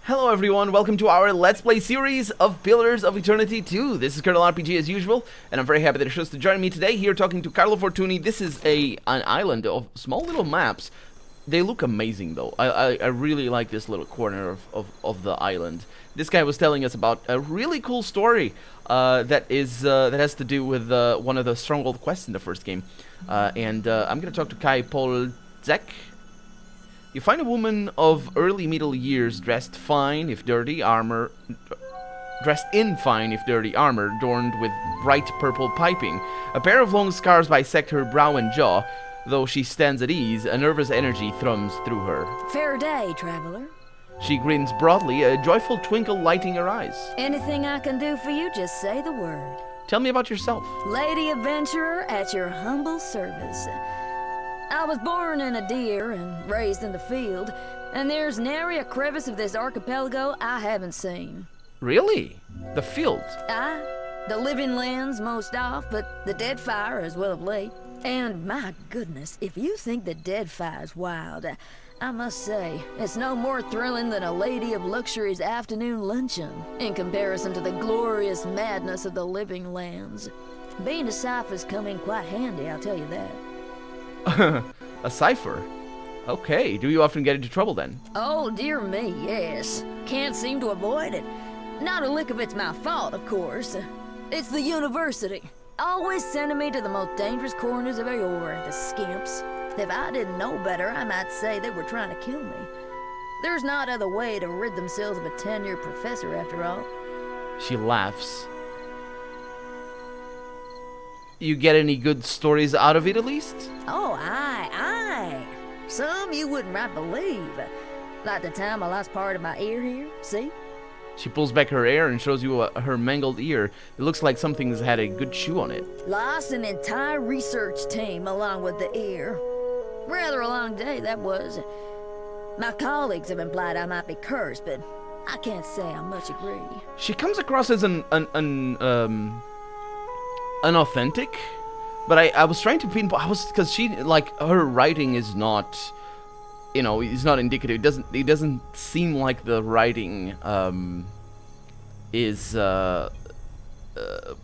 Hello everyone, welcome to our Let's Play series of Pillars of Eternity 2. This is Colonel RPG as usual, and I'm very happy that you're chose to join me today here talking to Carlo Fortuny. This is an island of small little maps. They look amazing though. I really like this little corner of the island. This guy was telling us about a really cool story that has to do with one of the stronghold quests in the first game. I'm going to talk to Kai Polzek. You find a woman of early middle years dressed in fine if dirty armor, adorned with bright purple piping. A pair of long scars bisect her brow and jaw. Though she stands at ease, a nervous energy thrums through her. Fair day, traveler. She grins broadly, a joyful twinkle lighting her eyes. Anything I can do for you, just say the word. Tell me about yourself. Lady adventurer at your humble service. I was born in a deer and raised in the field, and there's nary a crevice of this archipelago I haven't seen. Really? The field? Aye, the living lands most off, but the Deadfire as well of late. And my goodness, if you think the Deadfire's wild, I must say, it's no more thrilling than a Lady of Luxury's afternoon luncheon, in comparison to the glorious madness of the living lands. Being a cipher's come in quite handy, I'll tell you that. A cipher? Okay, do you often get into trouble then? Oh, dear me, yes. Can't seem to avoid it. Not a lick of it's my fault, of course. It's the university. Always sending me to the most dangerous corners of Aurora, the skimps. If I didn't know better, I might say they were trying to kill me. There's not other way to rid themselves of a tenured professor, after all. She laughs. You get any good stories out of it, at least? Oh, aye. Some you wouldn't right believe. Like the time I lost part of my ear here, see? She pulls back her hair and shows you her mangled ear. It looks like something's had a good chew on it. Lost an entire research team along with the ear. Rather a long day, that was. My colleagues have implied I might be cursed, but I can't say I much agree. She comes across as unauthentic, but I was trying to pinpoint. Because she, like, her writing is not, it's not indicative. It doesn't seem like the writing is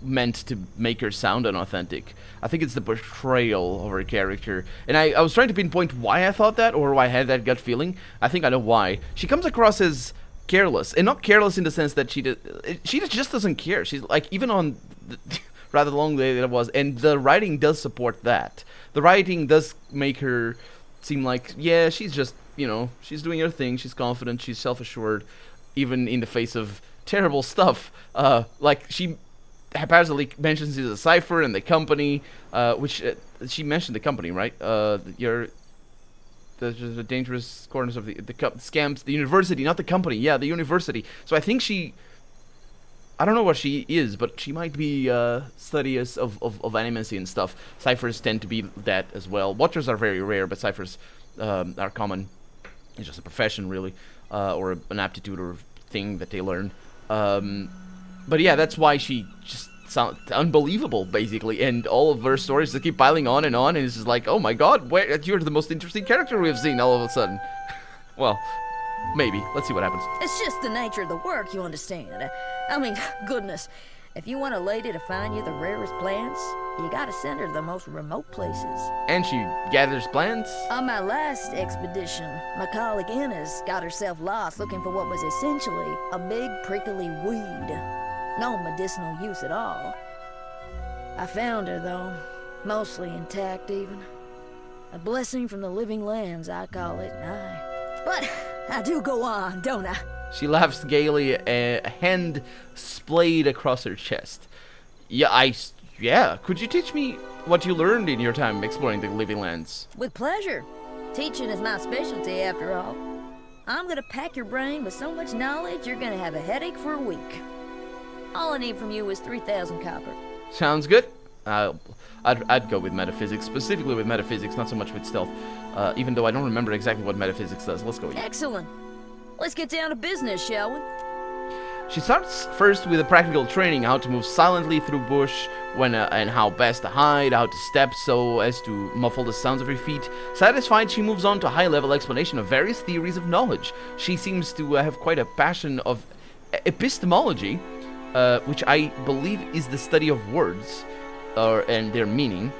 meant to make her sound unauthentic. I think it's the portrayal of her character, and I was trying to pinpoint why I thought that, or why I had that gut feeling. I think I know why. She comes across as careless, and not careless in the sense that she just doesn't care. She's like, even on the rather long day that it was, and the writing does support that. The writing does make her seem like, yeah, she's just, she's doing her thing, she's confident, she's self-assured, even in the face of terrible stuff. Like, she haphazardly mentions the cipher and the company, which, she mentioned the company, right? The dangerous corners of the scams, the university, not the company, yeah, the university. So I think I don't know what she is, but she might be studious of animacy and stuff. Ciphers tend to be that as well. Watchers are very rare, but ciphers are common. It's just a profession, really, or an aptitude or thing that they learn. But yeah, that's why she just sounds unbelievable, basically. And all of her stories just keep piling on, and it's just like, oh my god, you're the most interesting character we've seen all of a sudden. Well, maybe. Let's see what happens. It's just the nature of the work, you understand. I mean, goodness, if you want a lady to find you the rarest plants, you gotta send her to the most remote places. And she gathers plants? On my last expedition, my colleague Inez got herself lost looking for what was essentially a big prickly weed. No medicinal use at all. I found her, though, mostly intact even. A blessing from the living lands, I call it, aye. But I do go on, don't I? She laughs gaily, a hand splayed across her chest. Yeah, could you teach me what you learned in your time exploring the living lands? With pleasure. Teaching is my specialty, after all. I'm gonna pack your brain with so much knowledge, you're gonna have a headache for a week. All I need from you is 3,000 copper. Sounds good. I'd go with metaphysics, specifically with metaphysics, not so much with stealth. Even though I don't remember exactly what metaphysics does. Let's go. Excellent. Let's get down to business, shall we? She starts first with a practical training, how to move silently through bush, when and how best to hide, how to step so as to muffle the sounds of her feet. Satisfied, she moves on to a high-level explanation of various theories of knowledge. She seems to have quite a passion of epistemology, which I believe is the study of words and their meaning,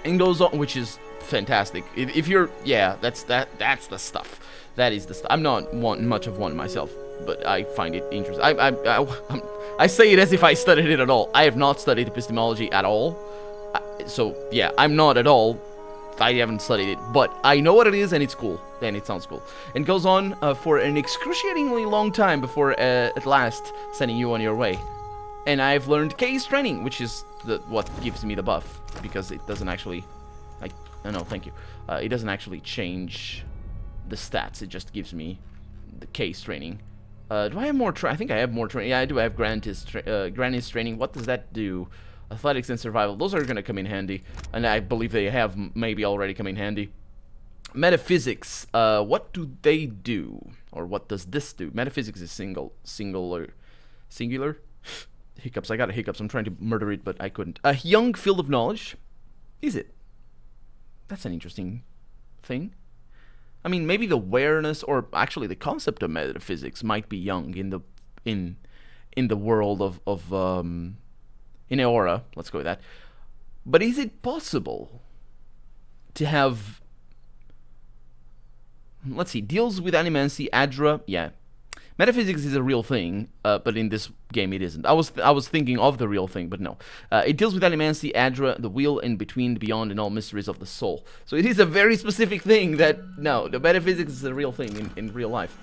and goes on, which is fantastic. If you're, yeah, that's the stuff. That is the stuff. I'm not much of one myself, but I find it interesting. I say it as if I studied it at all. I have not studied epistemology at all. So, yeah, I'm not at all. I haven't studied it, but I know what it is, and it's cool. And it sounds cool. And goes on for an excruciatingly long time before, at last, sending you on your way. And I've learned case training, which is what gives me the buff, because it doesn't actually... no, thank you. It doesn't actually change the stats. It just gives me the case training. Do I have more I think I have more training. Yeah, I do have Granny's training. What does that do? Athletics and survival. Those are going to come in handy. And I believe they have maybe already come in handy. Metaphysics. What do they do? Or what does this do? Metaphysics is singular. Hiccups. I got a hiccups. I'm trying to murder it, but I couldn't. A young field of knowledge. Is it? That's an interesting thing. I mean, maybe the awareness, or actually the concept of metaphysics, might be young in the world of in Eora. Let's go with that. But is it possible to have? Let's see. Deals with animancy, Adra. Yeah, metaphysics is a real thing, but in this game it isn't. I was thinking of the real thing, but no. It deals with animancy, Adra, the wheel, in between, beyond, and all mysteries of the soul. So it is a very specific thing that, no, the metaphysics is a real thing in real life.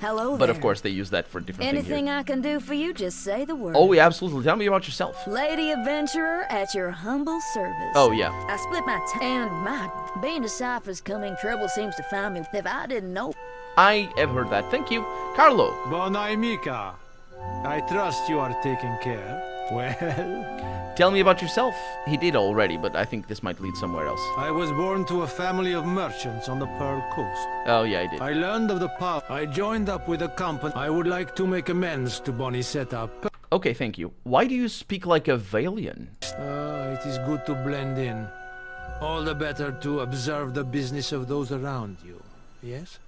Hello there. But of course they use that for different things here. Anything I can do for you, just say the word. Oh, yeah, absolutely. Tell me about yourself. Lady Adventurer at your humble service. Oh, yeah. I split my and being a cipher's coming, trouble seems to find me. If I didn't know... I have heard that. Thank you. Carlo. Bonai Mika. I trust you are taking care. Well... Tell me about yourself. He did already, but I think this might lead somewhere else. I was born to a family of merchants on the Pearl Coast. Oh, yeah, I did. I learned of the power. I joined up with a company. I would like to make amends to Bonnie Setup. Okay, thank you. Why do you speak like a Valian? It is good to blend in. All the better to observe the business of those around you. Yes?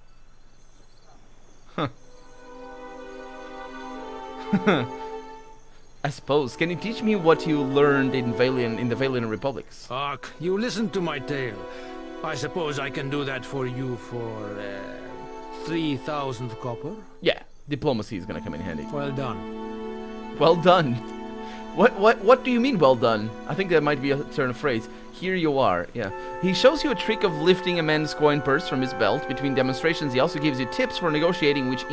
I suppose. Can you teach me what you learned in the Valian Republics? Ark, you listened to my tale. I suppose I can do that for you for 3,000 copper? Yeah, diplomacy is gonna come in handy. Well done. Well done. What do you mean, well done? I think that might be a turn of phrase. Here you are, yeah. He shows you a trick of lifting a man's coin purse from his belt. Between demonstrations, he also gives you tips for negotiating, with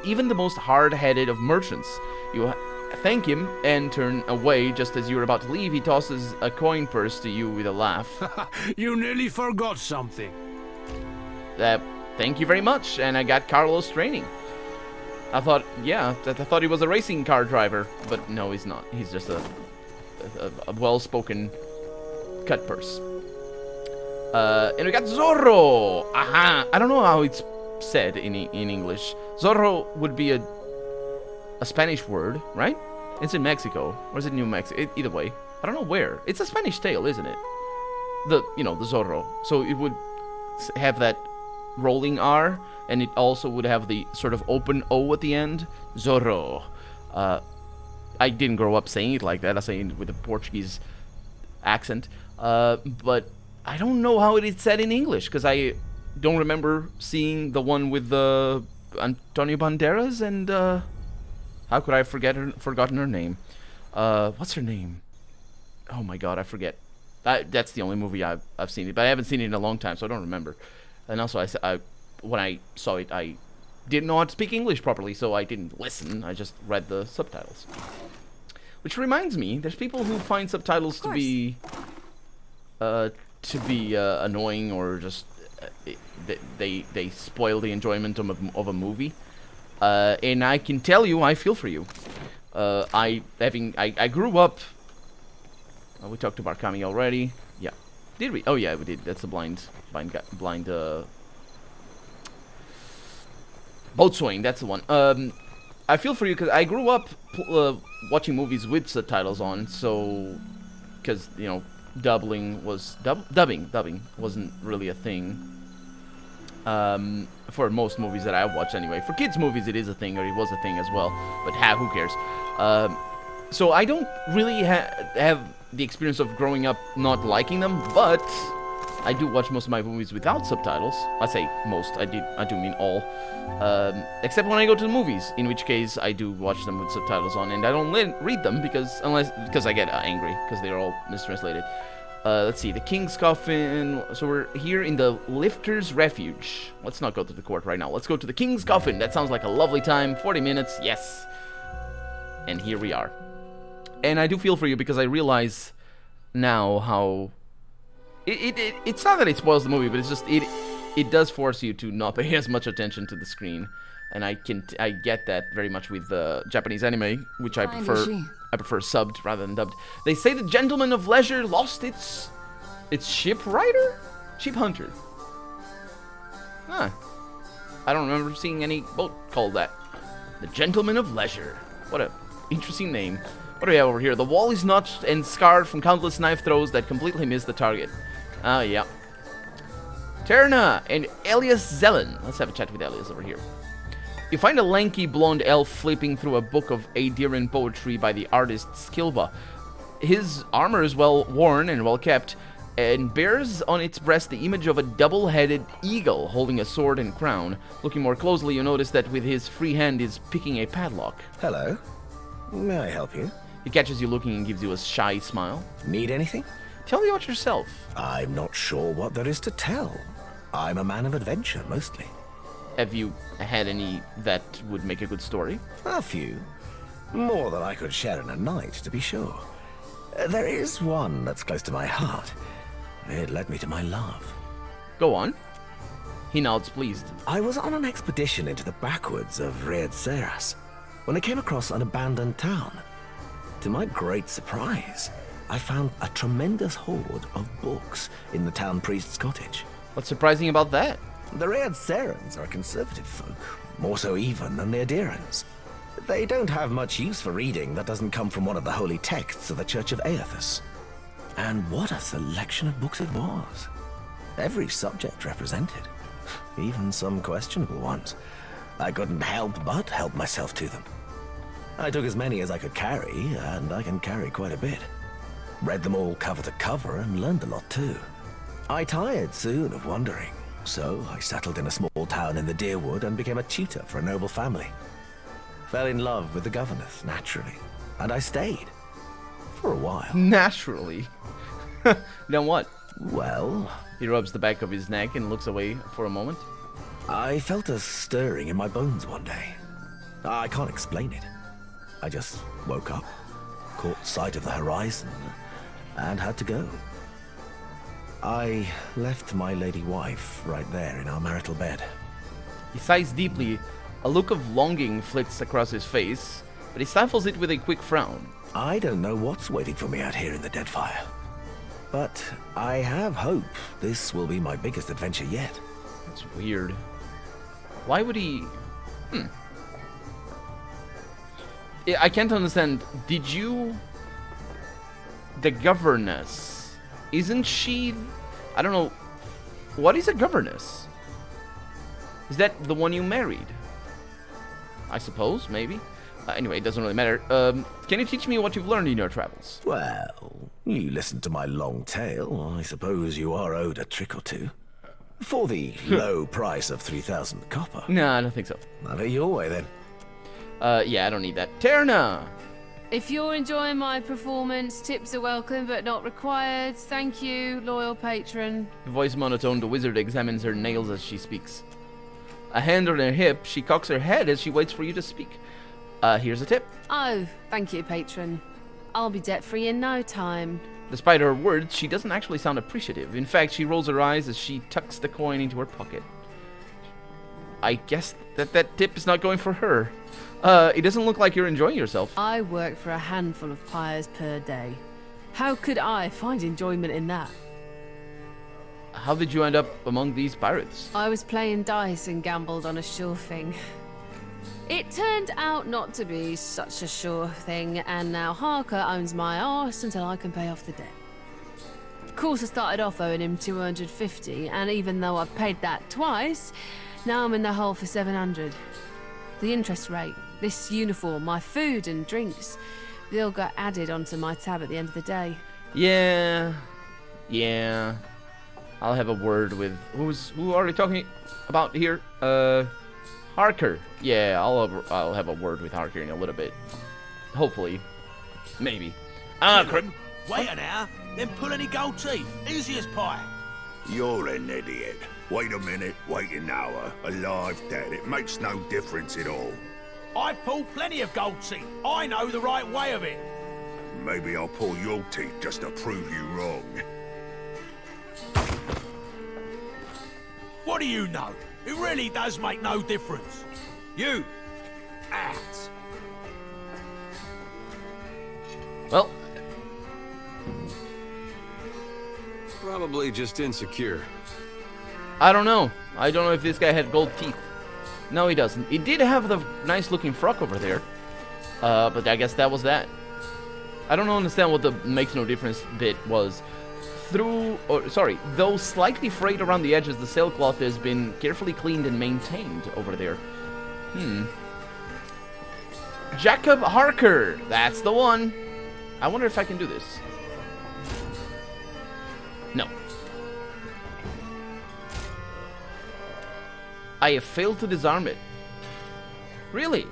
even the most hard-headed of merchants. You thank him and turn away. Just as you are about to leave, he tosses a coin purse to you with a laugh. You nearly forgot something. Thank you very much, and I got Carlos training. I thought he was a racing car driver, but no, he's not. He's just a well-spoken cut purse. And we got Zorro. Aha! I don't know how it's said in English. Zorro would be a Spanish word, right? It's in Mexico, or is it New Mexico? Either way, I don't know where. It's a Spanish tale, isn't it? The Zorro. So it would have that rolling R, and it also would have the sort of open O at the end. Zorro. I didn't grow up saying it like that. I say it with a Portuguese accent. But I don't know how it is said in English, because I don't remember seeing the one with Antonio Banderas and how could I have forgotten her name? What's her name? Oh my god, I forget. That's the only movie I've seen it, but I haven't seen it in a long time, so I don't remember. And also, when I saw it, I didn't know how to speak English properly, so I didn't listen. I just read the subtitles. Which reminds me, there's people who find subtitles to be annoying, or just they spoil the enjoyment of a movie. And I can tell you, I feel for you. I grew up. We talked about Kami already. Yeah, did we? Oh yeah, we did. That's the blind boatswain. That's the one. I feel for you because I grew up watching movies with subtitles on, so because you know dubbing wasn't really a thing for most movies that I watched anyway. For kids movies it is a thing, or it was a thing as well, but who cares. So I don't really have the experience of growing up not liking them, but I do watch most of my movies without subtitles. I say most, I do mean all. Except when I go to the movies, in which case I do watch them with subtitles on, and I don't read them because I get angry because they're all mistranslated. Let's see, the King's Coffin. So we're here in the Lifter's Refuge. Let's not go to the court right now. Let's go to the King's Coffin. That sounds like a lovely time. 40 minutes, yes. And here we are. And I do feel for you because I realize now how it's not that it spoils the movie, but it's just it does force you to not pay as much attention to the screen, and I get that very much with Japanese anime, which I prefer subbed rather than dubbed. They say the Gentleman of Leisure lost its ship hunter. Huh. I don't remember seeing any boat called that. The Gentleman of Leisure. What a interesting name. What do we have over here? The wall is notched and scarred from countless knife throws that completely miss the target. Oh, yeah. Terna and Elias Zelen. Let's have a chat with Elias over here. You find a lanky blonde elf flipping through a book of Adirian poetry by the artist Skilva. His armor is well worn and well kept, and bears on its breast the image of a double-headed eagle holding a sword and crown. Looking more closely, you notice that with his free hand is picking a padlock. Hello. May I help you? He catches you looking and gives you a shy smile. Need anything? Tell me about yourself. I'm not sure what there is to tell. I'm a man of adventure, mostly. Have you had any that would make a good story? A few. More than I could share in a night, to be sure. There is one that's close to my heart. It led me to my love. Go on. He nods, pleased. I was on an expedition into the backwoods of Red Seras when I came across an abandoned town. To my great surprise, I found a tremendous hoard of books in the town priest's cottage. What's surprising about that? The Red Serans are conservative folk, more so even than the Adirans. They don't have much use for reading that doesn't come from one of the holy texts of the Church of Aethys. And what a selection of books it was. Every subject represented, even some questionable ones. I couldn't help but help myself to them. I took as many as I could carry, and I can carry quite a bit. Read them all cover to cover and learned a lot too. I tired soon of wandering, so I settled in a small town in the Deerwood and became a tutor for a noble family. Fell in love with the governess, naturally, and I stayed. For a while. Naturally. Then what? Well... He rubs the back of his neck and looks away for a moment. I felt a stirring in my bones one day. I can't explain it. I just woke up, caught sight of the horizon, and had to go. I left my lady wife right there in our marital bed. He sighs deeply. A look of longing flits across his face, but he stifles it with a quick frown. I don't know what's waiting for me out here in the Deadfire. But I have hope this will be my biggest adventure yet. It's weird. Why would he... I can't understand. Did you... The governess... Isn't she... I don't know... What is a governess? Is that the one you married? I suppose, maybe. Anyway, it doesn't really matter. Can you teach me what you've learned in your travels? Well, you listened to my long tale. I suppose you are owed a trick or two. For the low price of 3,000 copper. No, I don't think so. Have it your way, then. Yeah, I don't need that. Terna! If you're enjoying my performance, tips are welcome but not required. Thank you, loyal patron. Voice monotone, the wizard examines her nails as she speaks. A hand on her hip, she cocks her head as she waits for you to speak. Here's a tip. Oh, thank you, patron. I'll be debt-free in no time. Despite her words, she doesn't actually sound appreciative. In fact, she rolls her eyes as she tucks the coin into her pocket. I guess that tip is not going for her. It doesn't look like you're enjoying yourself. I work for a handful of pyres per day. How could I find enjoyment in that? How did you end up among these pirates? I was playing dice and gambled on a sure thing. It turned out not to be such a sure thing, and now Harker owns my arse until I can pay off the debt. Of course, I started off owing him 250, and even though I've paid that twice, now I'm in the hole for 700. The interest rate, this uniform, my food and drinks, they all got added onto my tab at the end of the day. Yeah. I'll have a word with who are we talking about here? Harker. Yeah, I'll have a word with Harker in a little bit. Hopefully, maybe. Wait an hour, then pull any gold teeth. Easy as pie. You're an idiot. Wait a minute, wait an hour. Alive, dead, it makes no difference at all. I've pulled plenty of gold teeth. I know the right way of it. Maybe I'll pull your teeth just to prove you wrong. What do you know? It really does make no difference. You, out. Well, Probably just insecure. I don't know. I don't know if this guy had gold teeth. No, he doesn't. He did have the nice-looking frock over there. But I guess that was that. I don't understand what the makes no difference bit was. Though slightly frayed around the edges, the sailcloth has been carefully cleaned and maintained over there. Jacob Harker! That's the one! I wonder if I can do this. No. I have failed to disarm it. Really?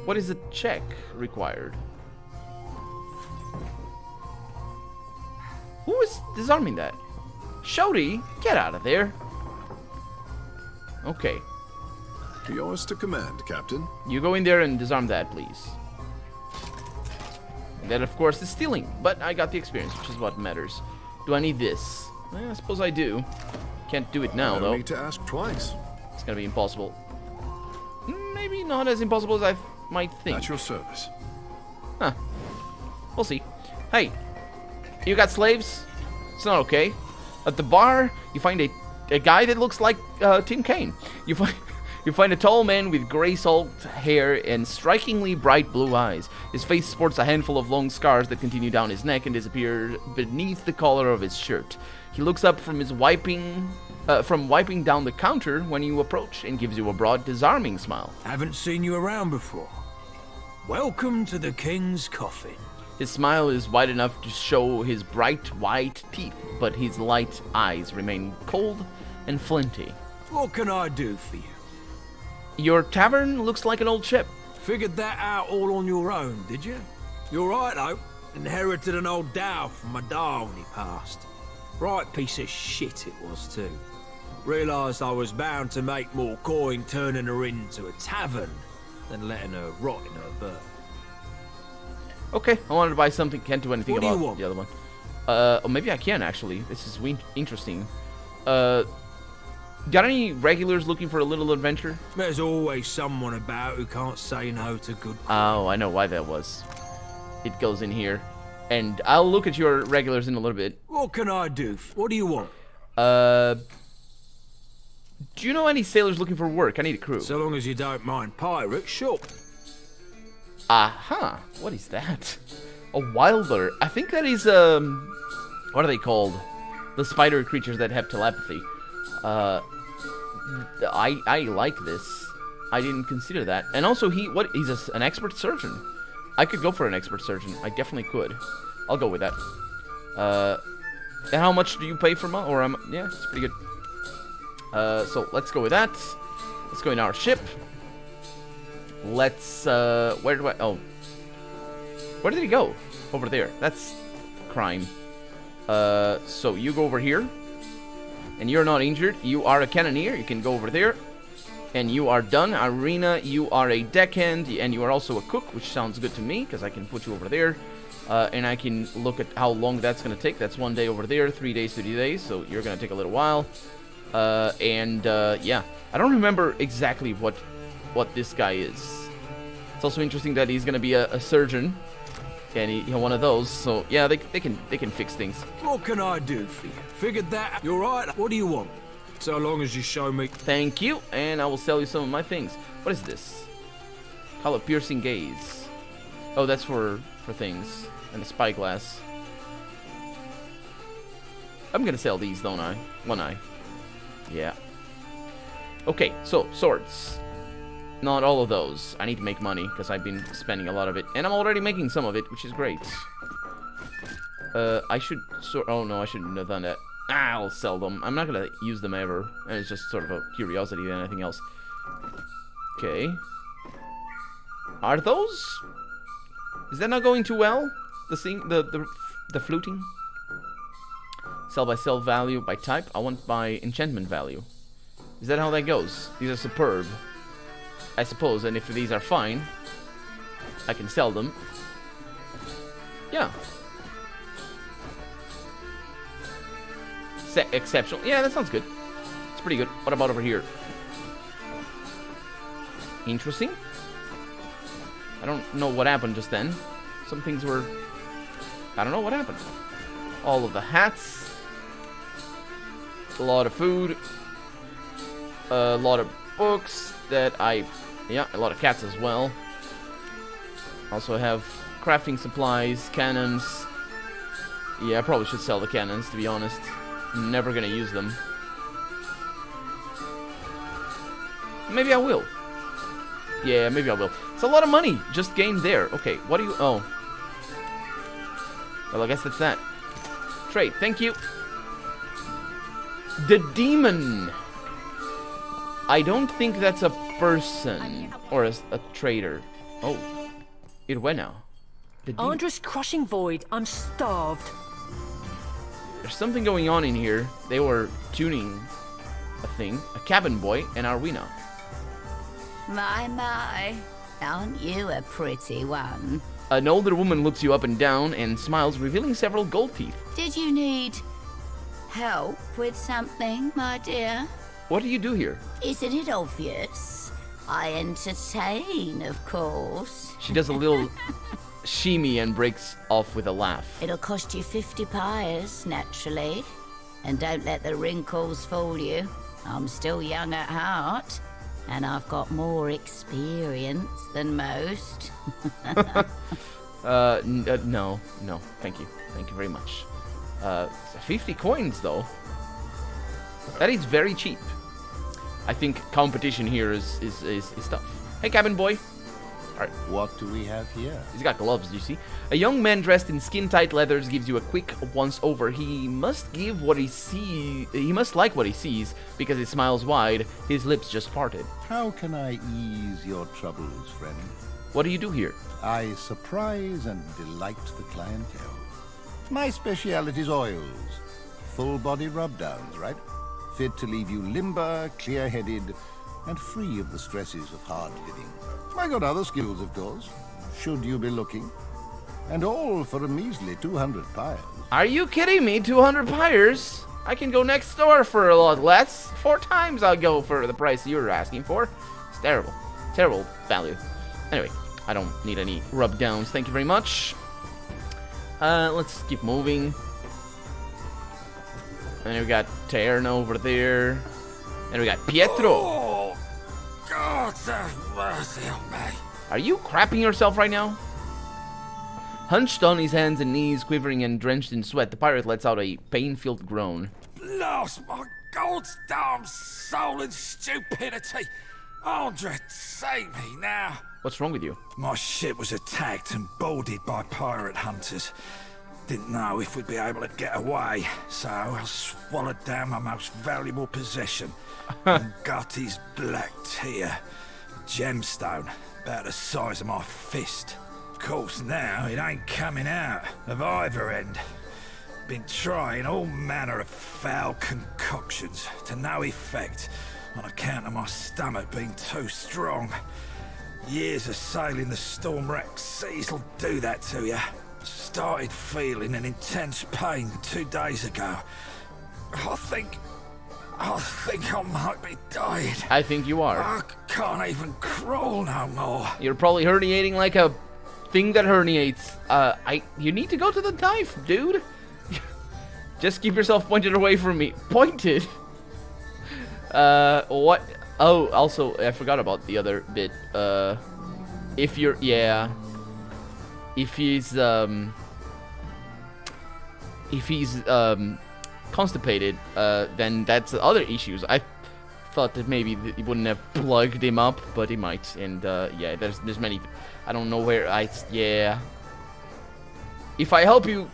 What is the check required? Who is disarming that? Shody, get out of there. Okay. Yours to command, Captain. You go in there and disarm that, please. That, of course, is stealing, but I got the experience, which is what matters. Do I need this? I suppose I do. Can't do it now, No though. need to ask twice. It's gonna be impossible. Maybe not as impossible as I might think. At your service. Huh. We'll see. Hey, you got slaves? It's not okay. At the bar, you find a guy that looks like Tim Kaine. You find a tall man with gray salt hair and strikingly bright blue eyes. His face sports a handful of long scars that continue down his neck and disappear beneath the collar of his shirt. He looks up from wiping down the counter when you approach and gives you a broad, disarming smile. Haven't seen you around before. Welcome to the King's Coffin. His smile is wide enough to show his bright white teeth, but his light eyes remain cold and flinty. What can I do for you? Your tavern looks like an old ship. Figured that out all on your own, did you? You're right, though. Inherited an old dhow from my da when he passed. Right piece of shit it was, too. Realised I was bound to make more coin turning her into a tavern than letting her rot in her berth. Okay, I wanted to buy something. Can't do anything What do you about want? the other one. Or maybe I can, actually. This is interesting. Got any regulars looking for a little adventure? There's always someone about who can't say no to good coin. Oh, I know why that was. It goes in here. And I'll look at your regulars in a little bit. What can I do? What do you want? Do you know any sailors looking for work? I need a crew. So long as you don't mind pirates, sure. Aha! What is that? A wilder. I think that is, what are they called? The spider creatures that have telepathy. I like this. I didn't consider that. And also, he's an expert surgeon. I could go for an expert surgeon. I definitely could. I'll go with that. And how much do you pay for yeah, it's pretty good. So let's go with that. Let's go in our ship. Let's, where did he go? Over there. That's crime. So you go over here. And you're not injured. You are a cannoneer. You can go over there. And you are done. Irina, you are a deckhand. And you are also a cook, which sounds good to me, because I can put you over there. And I can look at how long that's going to take. That's 1 day over there, 3 days, 30 days. So you're going to take a little while. Yeah. I don't remember exactly what this guy is. It's also interesting that he's going to be a surgeon. And he one of those. So, yeah, they can fix things. What can I do for you? Figured that. You're right. What do you want? So long as you show me... Thank you, and I will sell you some of my things. What is this? Call it piercing gaze. Oh, that's for things. And a spyglass. I'm gonna sell these, don't I? One eye. Yeah. Okay, so, swords. Not all of those. I need to make money, because I've been spending a lot of it. And I'm already making some of it, which is great. I should... oh, no, I shouldn't have done that. I'll sell them. I'm not gonna use them ever. And it's just sort of a curiosity than anything else. Okay. Are those... is that not going too well? The fluting? Sell by sell value by type. I want by enchantment value. Is that how that goes? These are superb, I suppose, and if these are fine, I can sell them. Yeah. Exceptional. Yeah, that sounds good. It's pretty good. What about over here? Interesting. I don't know what happened just then. Some things were... I don't know what happened. All of the hats. A lot of food. A lot of books that I... yeah, a lot of cats as well. Also have crafting supplies, cannons. Yeah, I probably should sell the cannons, to be honest. I'm never gonna use them. Maybe I will. Yeah, maybe I will. It's a lot of money just gained there. Okay, what do you... oh. Well, I guess that's that. Trade, thank you. The demon. I don't think that's a person or a trader. Oh, it went now. Andrus crushing void. I'm starved. There's something going on in here. They were tuning a thing. A cabin boy and Arwina. My, aren't you a pretty one? An older woman looks you up and down and smiles, revealing several gold teeth. Did you need help with something, my dear? What do you do here? Isn't it obvious? I entertain, of course. She does a little shimmy and breaks off with a laugh. It'll cost you 50 pyres, naturally. And don't let the wrinkles fool you. I'm still young at heart, and I've got more experience than most. No, thank you. Thank you very much. 50 coins, though. That is very cheap. I think competition here is tough. Hey, cabin boy. Alright. What do we have here? He's got gloves, you see. A young man dressed in skin-tight leathers gives you a quick once-over. He must give what he sees. He must like what he sees, because his smile's wide, his lips just parted. How can I ease your troubles, friend? What do you do here? I surprise and delight the clientele. My speciality's oils. Full-body rub-downs, right? Fit to leave you limber, clear-headed, and free of the stresses of hard living. I got other skills, of course, should you be looking. And all for a measly 200 pyres. Are you kidding me? 200 pyres? I can go next door for a lot less. 4 times I'll go for the price you're asking for. It's terrible. Terrible value. Anyway, I don't need any rub-downs. Thank you very much. Let's keep moving. And then we got Tern over there. And we got Pietro. Oh, God have mercy on me. Are you crapping yourself right now? Hunched on his hands and knees, quivering and drenched in sweat, the pirate lets out a pain-filled groan. Lost my God's damn soul and stupidity. Andre, save me now. What's wrong with you? My ship was attacked and boarded by pirate hunters. Didn't know if we'd be able to get away, so I swallowed down my most valuable possession. And got his black tear. A gemstone, about the size of my fist. Of course now it ain't coming out of either end. Been trying all manner of foul concoctions to no effect on account of my stomach being too strong. Years of sailing the storm-wracked seas will do that to you. Started feeling an intense pain 2 days ago. I think I might be dying. I think you are. I can't even crawl no more. You're probably herniating like a thing that herniates. You need to go to the knife, dude. Just keep yourself pointed away from me. Pointed? What? Oh, also, I forgot about the other bit. If you're, yeah, if he's constipated, then that's other issues. I thought that maybe he wouldn't have plugged him up, but he might. And yeah, there's many. I don't know where yeah. If I help you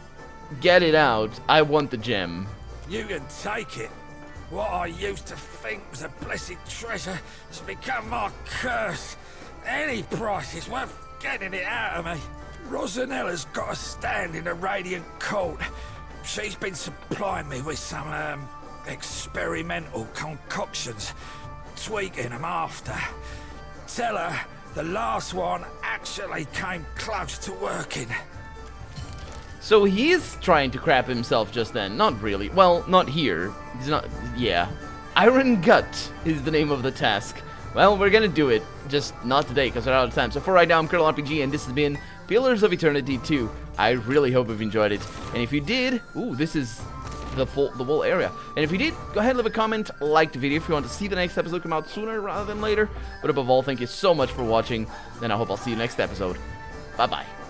get it out, I want the gem. You can take it. What I used to think was a blessed treasure has become my curse. Any price is worth getting it out of me. Rosanella's got a stand in the Radiant Court. She's been supplying me with some, experimental concoctions, tweaking them after. Tell her the last one actually came close to working. So he is trying to crap himself just then. Not really. Well, not here. He's not. Yeah. Iron Gut is the name of the task. Well, we're gonna do it. Just not today, because we're out of time. So for right now, I'm Colonel RPG, and this has been Pillars of Eternity 2. I really hope you've enjoyed it. And if you did, ooh, this is the whole area. And if you did, go ahead and leave a comment, like the video if you want to see the next episode come out sooner rather than later. But above all, thank you so much for watching, and I hope I'll see you next episode. Bye-bye.